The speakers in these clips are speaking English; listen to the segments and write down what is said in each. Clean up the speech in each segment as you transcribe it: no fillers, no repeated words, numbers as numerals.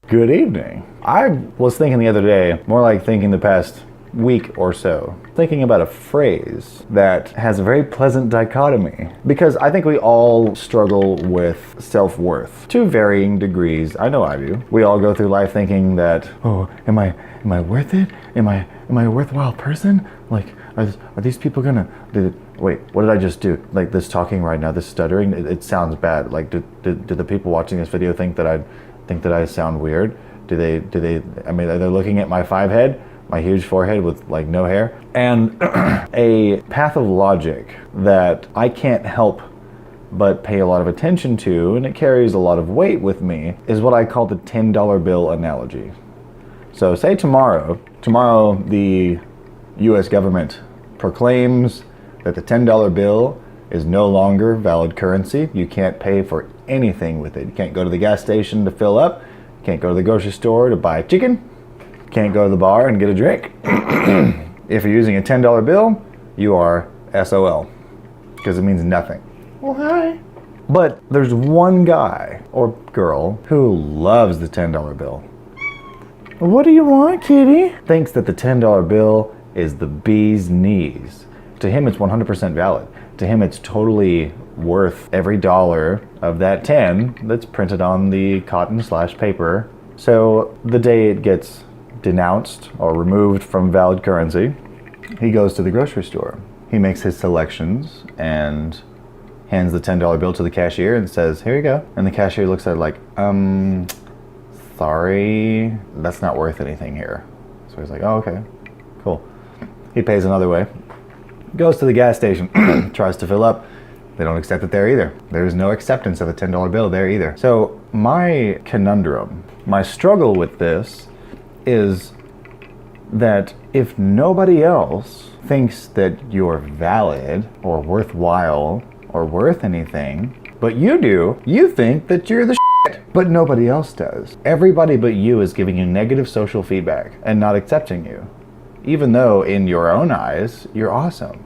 Good evening. I was thinking the other day, more like thinking the past week or so, thinking about a phrase that has a very pleasant dichotomy, because I think we all struggle with self-worth to varying degrees. I know I do. We all go through life thinking that, oh, am I worth it? Am I a worthwhile person? Like, are these people gonna wait, what did I just do? Like, this talking right now, this stuttering, it sounds bad. Like, do the people watching this video think that I sound weird? Do they, I mean, are they looking at my 5 head? My huge forehead with like no hair? And a path of logic that I can't help but pay a lot of attention to, and it carries a lot of weight with me, is what I call the $10 bill analogy. So say tomorrow the US government proclaims that the $10 bill is no longer valid currency. You can't pay for anything with it. You can't go to the gas station to fill up. You can't go to the grocery store to buy chicken. Can't go to the bar and get a drink. If you're using a $10 bill, you are SOL, because it means nothing. Well, hi. But there's one guy or girl who loves the $10 bill. What do you want, kitty? Thinks that the $10 bill is the bee's knees. To him, it's 100% valid. To him, it's totally worth every dollar of that 10 that's printed on the cotton/paper. So the day it gets denounced or removed from valid currency, he goes to the grocery store. He makes his selections and hands the $10 bill to the cashier and says, here you go. And the cashier looks at it like, sorry, that's not worth anything here. So he's like, oh, okay, cool. He pays another way, goes to the gas station, tries to fill up. They don't accept it there either. There's no acceptance of a $10 bill there either. So my conundrum, my struggle with this is that if nobody else thinks that you're valid or worthwhile or worth anything, but you do, you think that you're the shit, but nobody else does. Everybody but you is giving you negative social feedback and not accepting you, even though in your own eyes, you're awesome.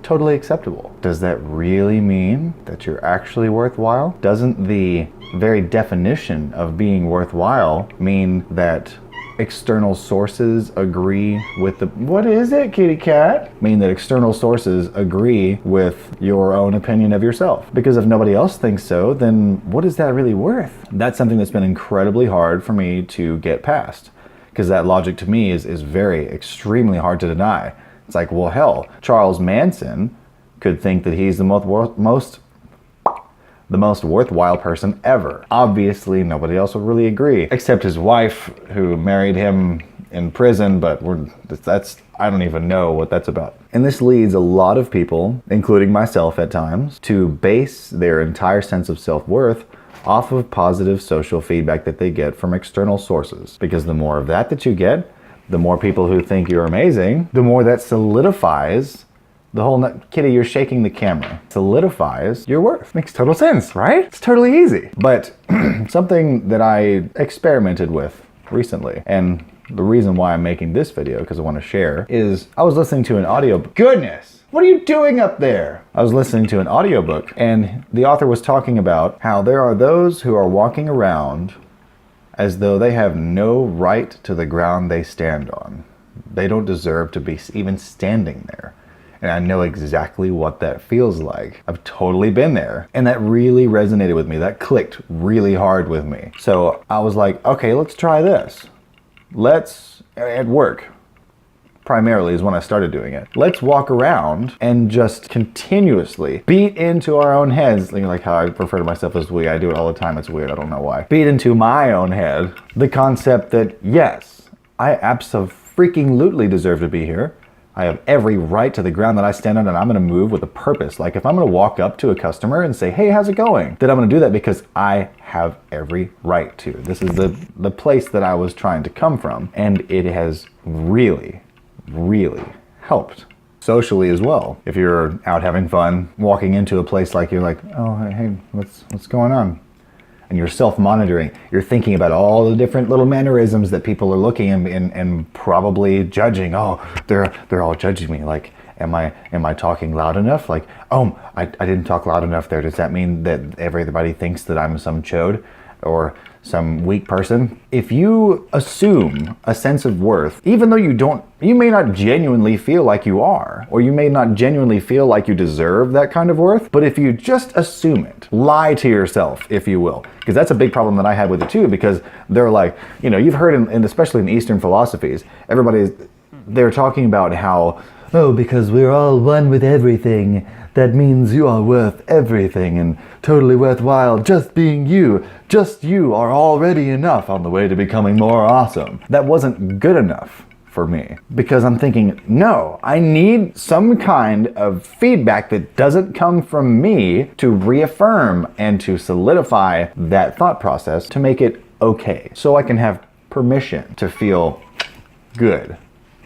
Totally acceptable. Does that really mean that you're actually worthwhile? Doesn't the very definition of being worthwhile mean that external sources agree with the, what is it, kitty cat? Mean that external sources agree with your own opinion of yourself. Because if nobody else thinks so, then what is that really worth? That's something that's been incredibly hard for me to get past. Because that logic to me is very, extremely hard to deny. It's like, well, hell, Charles Manson could think that he's the most worthwhile person ever. Obviously, nobody else would really agree, except his wife, who married him in prison, but I don't even know what that's about. And this leads a lot of people, including myself at times, to base their entire sense of self-worth off of positive social feedback that they get from external sources. Because the more of that you get, the more people who think you're amazing, the more that solidifies the whole, kitty, you're shaking the camera, solidifies your worth. Makes total sense, right? It's totally easy. But something that I experimented with recently, and the reason why I'm making this video, because I want to share, is I was listening to an audiobook. Goodness, what are you doing up there? I was listening to an audiobook, and the author was talking about how there are those who are walking around as though they have no right to the ground they stand on. They don't deserve to be even standing there. And I know exactly what that feels like. I've totally been there. And that really resonated with me. That clicked really hard with me. So I was like, okay, let's try this. At work, primarily is when I started doing it. Let's walk around and just continuously beat into our own heads, like how I refer to myself as we. I do it all the time. It's weird. I don't know why. Beat into my own head the concept that, yes, I absolutely deserve to be here. I have every right to the ground that I stand on, and I'm gonna move with a purpose. Like if I'm gonna walk up to a customer and say, hey, how's it going? Then I'm gonna do that because I have every right to. This is the place that I was trying to come from. And it has really, really helped socially as well. If you're out having fun, walking into a place like you're like, oh, hey, what's going on? And you're self-monitoring. You're thinking about all the different little mannerisms that people are looking and probably judging. Oh, they're all judging me. Like, am I talking loud enough? Like, oh, I didn't talk loud enough there. Does that mean that everybody thinks that I'm some chode? or some weak person. If you assume a sense of worth, even though you may not genuinely feel like you are, or you may not genuinely feel like you deserve that kind of worth, but if you just assume it, lie to yourself, if you will. Because that's a big problem that I had with it too, because they're like, you've heard especially in Eastern philosophies, they're talking about how, oh, because we're all one with everything, that means you are worth everything and totally worthwhile just being you. Just you are already enough on the way to becoming more awesome. That wasn't good enough for me, because I'm thinking, no, I need some kind of feedback that doesn't come from me to reaffirm and to solidify that thought process to make it okay. So I can have permission to feel good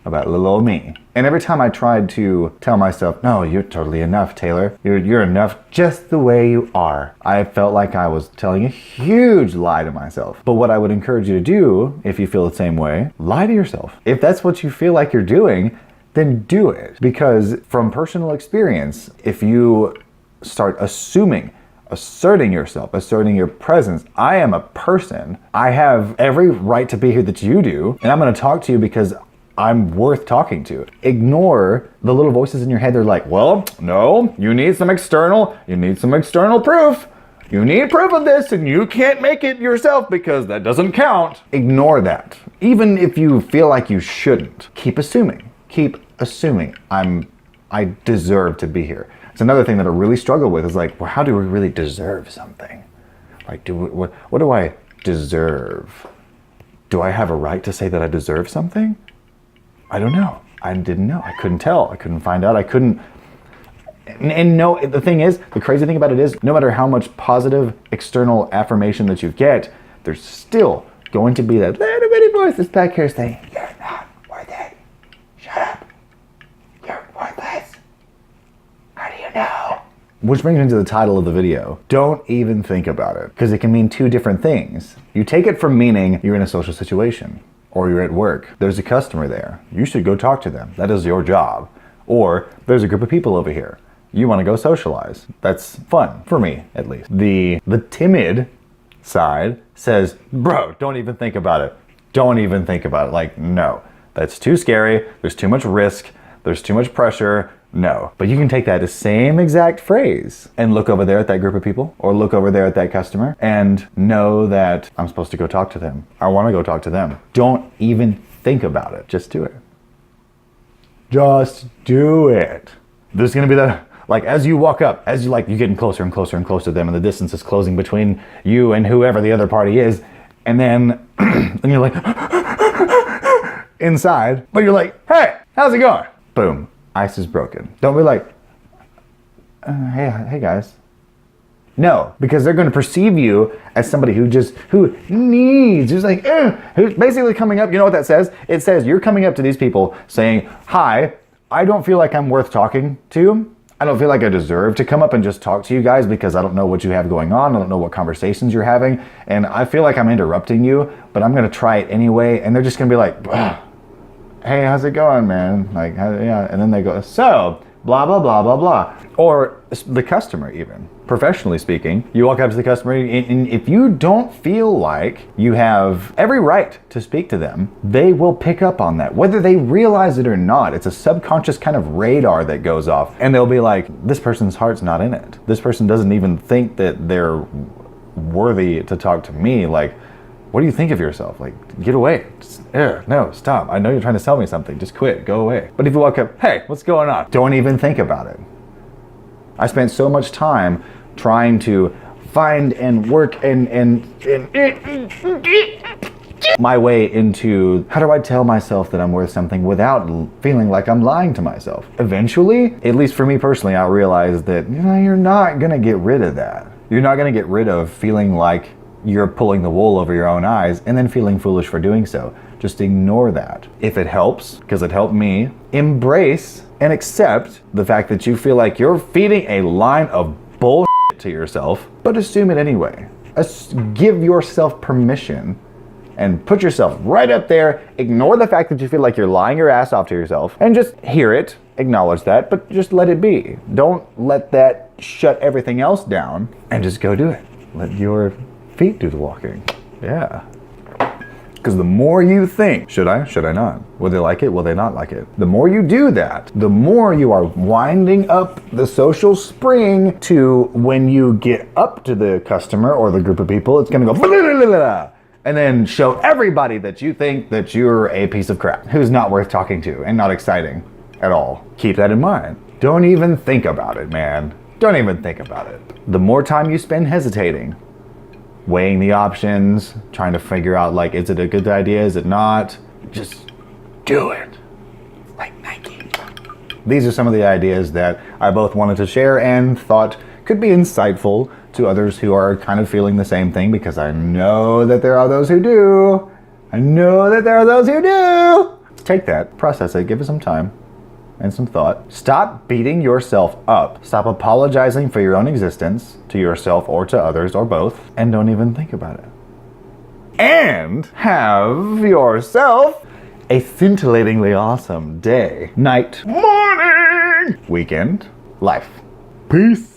about little old me. And every time I tried to tell myself, no, you're totally enough, Taylor. You're enough just the way you are, I felt like I was telling a huge lie to myself. But what I would encourage you to do, if you feel the same way, lie to yourself. If that's what you feel like you're doing, then do it. Because from personal experience, if you start asserting yourself, asserting your presence. I am a person. I have every right to be here that you do, and I'm going to talk to you because I'm worth talking to. Ignore the little voices in your head. They're like, well, no, you need some external proof. You need proof of this, and you can't make it yourself because that doesn't count. Ignore that. Even if you feel like you shouldn't, keep assuming. I deserve to be here. It's another thing that I really struggle with is like, well, how do we really deserve something? Like, what do I deserve? Do I have a right to say that I deserve something? I don't know. I didn't know. I couldn't tell. I couldn't find out. I couldn't. And no, the thing is, the crazy thing about it is, no matter how much positive external affirmation that you get, there's still going to be that little bitty voice that's back here saying, you're not worth it. Shut up. You're worthless. How do you know? Which brings me to the title of the video. Don't even think about it, because it can mean two different things. You take it from meaning you're in a social situation, or you're at work. There's a customer there. You should go talk to them. That is your job. Or there's a group of people over here. You want to go socialize. That's fun, for me at least. The timid side says, bro, don't even think about it. Don't even think about it. Like, no, that's too scary. There's too much risk. There's too much pressure. No. But you can take that same exact phrase and look over there at that group of people, or look over there at that customer and know that I'm supposed to go talk to them. I want to go talk to them. Don't even think about it. Just do it. Just do it. There's going to be that, like, as you walk up, as you're getting closer and closer and closer to them, and the distance is closing between you and whoever the other party is, and then and you're like inside, but you're like, hey, how's it going? Boom. Ice is broken. Don't be like, hey guys. No, because they're going to perceive you as somebody who's like, who's basically coming up. You know what that says? It says you're coming up to these people saying, hi, I don't feel like I'm worth talking to. I don't feel like I deserve to come up and just talk to you guys because I don't know what you have going on. I don't know what conversations you're having. And I feel like I'm interrupting you, but I'm going to try it anyway. And they're just going to be like, hey, how's it going, man? Like, yeah. And then they go, so, blah, blah, blah, blah, blah. Or the customer even. Professionally speaking, you walk up to the customer, and if you don't feel like you have every right to speak to them, they will pick up on that. Whether they realize it or not, it's a subconscious kind of radar that goes off. And they'll be like, this person's heart's not in it. This person doesn't even think that they're worthy to talk to me. Like, what do you think of yourself? Like, get away. No, stop. I know you're trying to sell me something. Just quit. Go away. But if you walk up, hey, what's going on? Don't even think about it. I spent so much time trying to find and work and my way into how do I tell myself that I'm worth something without feeling like I'm lying to myself. Eventually, at least for me personally, I realized that you're not going to get rid of that. You're not going to get rid of feeling like you're pulling the wool over your own eyes and then feeling foolish for doing so. Just ignore that. If it helps, because it helped me, embrace and accept the fact that you feel like you're feeding a line of bullshit to yourself, but assume it anyway. Give yourself permission and put yourself right up there. Ignore the fact that you feel like you're lying your ass off to yourself and just hear it, acknowledge that, but just let it be. Don't let that shut everything else down and just go do it. Let your feet do the walking. Yeah. Because the more you think, should I not? Will they like it? Will they not like it? The more you do that, the more you are winding up the social spring to when you get up to the customer or the group of people, it's gonna go and then show everybody that you think that you're a piece of crap who's not worth talking to and not exciting at all. Keep that in mind. Don't even think about it, man. Don't even think about it. The more time you spend hesitating, weighing the options, trying to figure out, like, is it a good idea, is it not? Just do it. Like Nike. These are some of the ideas that I both wanted to share and thought could be insightful to others who are kind of feeling the same thing, because I know that there are those who do. I know that there are those who do. Take that, process it, give it some time and some thought. Stop beating yourself up. Stop apologizing for your own existence to yourself or to others or both, and don't even think about it. And have yourself a scintillatingly awesome day, night, morning, weekend, life. Peace.